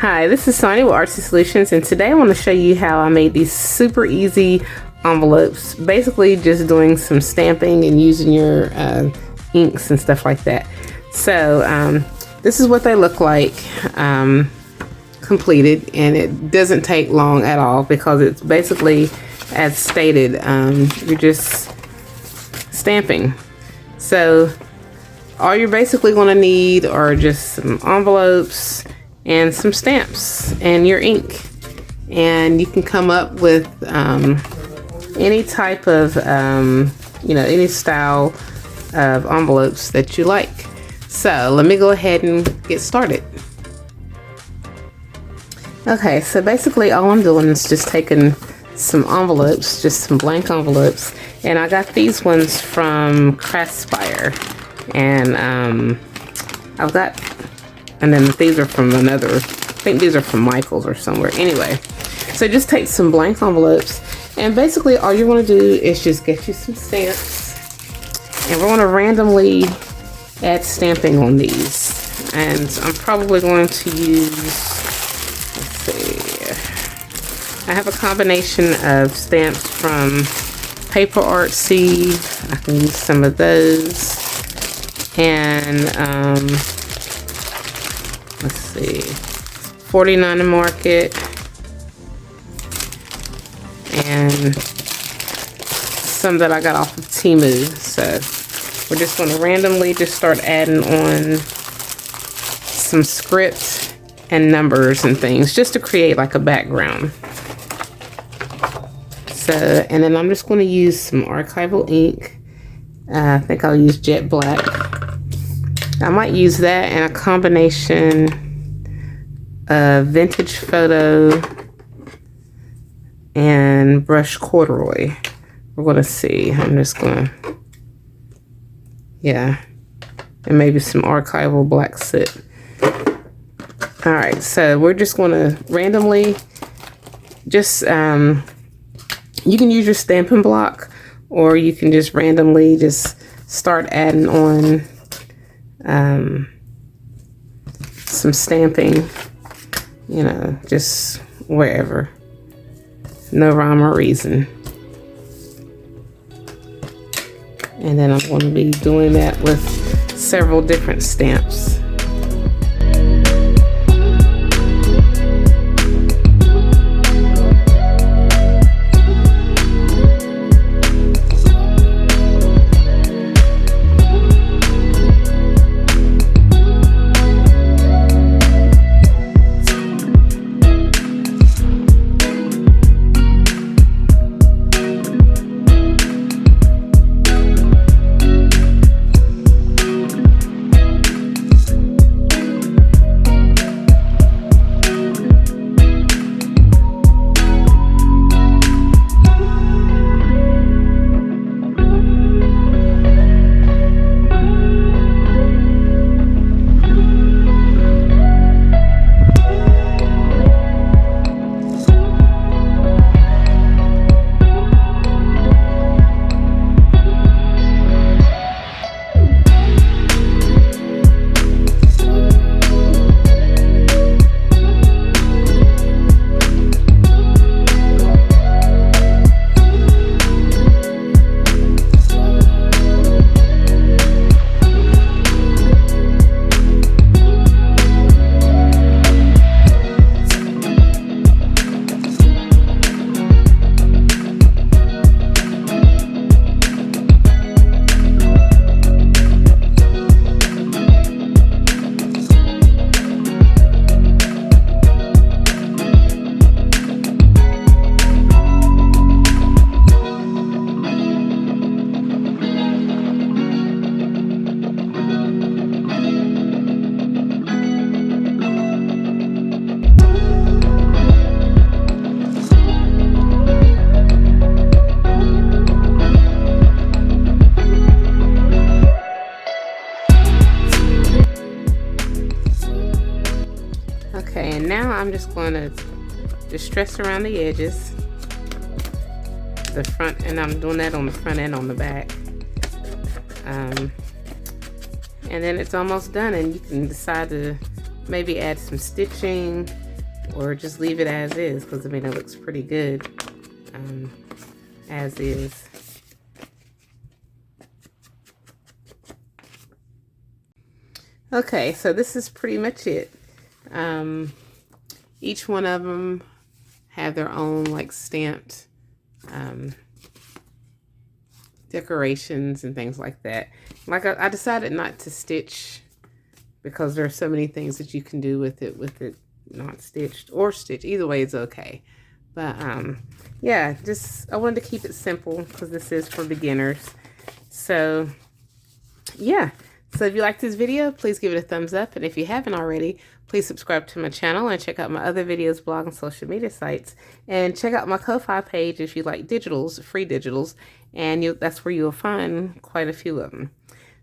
Hi, this is Sonia with Artsy Solutions, and today I want to show you how I made these super easy envelopes. Basically just doing some stamping and using your inks and stuff like that. So this is what they look like completed, and it doesn't take long at all because it's basically, as stated, you're just stamping. So all you're basically going to need are just some envelopes and some stamps and your ink, and you can come up with any type of any style of envelopes that you like. So let me go ahead and get started. Okay, so basically all I'm doing is just taking some envelopes, just some blank envelopes, and I got these ones from Kraft, and and then these are from another, I think these are from Michael's or somewhere. Anyway, so just take some blank envelopes, and basically all you want to do is just get you some stamps, and we're going to randomly add stamping on these. And I'm probably going to use, let's see, I have a combination of stamps from Paper Artsy. I can use some of those, and let's see, 49 Market, and some that I got off of Temu. So we're just going to randomly just start adding on some script and numbers and things just to create like a background. So, and then I'm just going to use some archival ink. I think I'll use jet black. I might use that and a combination of vintage photo and brush corduroy. We're going to see. I'm just going to, yeah, and maybe some archival black soot. All right, so we're just going to randomly just, you can use your stamping block, or you can just randomly just start adding on some stamping, just wherever. No rhyme or reason. And then I'm going to be doing that with several different stamps. Okay, and now I'm just going to distress around the edges, the front, and I'm doing that on the front and on the back. And then it's almost done, and you can decide to maybe add some stitching or just leave it as is, because I mean it looks pretty good as is. Okay, so this is pretty much it. Each one of them have their own like stamped decorations and things like that. Like I decided not to stitch because there are so many things that you can do with it not stitched or stitched. Either way is okay. But yeah, just I wanted to keep it simple because this is for beginners. So yeah. So if you like this video, please give it a thumbs up. And if you haven't already, please subscribe to my channel and check out my other videos, blog, and social media sites. And check out my Ko-Fi page if you like digitals, free digitals. And that's where you'll find quite a few of them.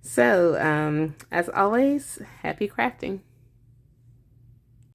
So as always, happy crafting.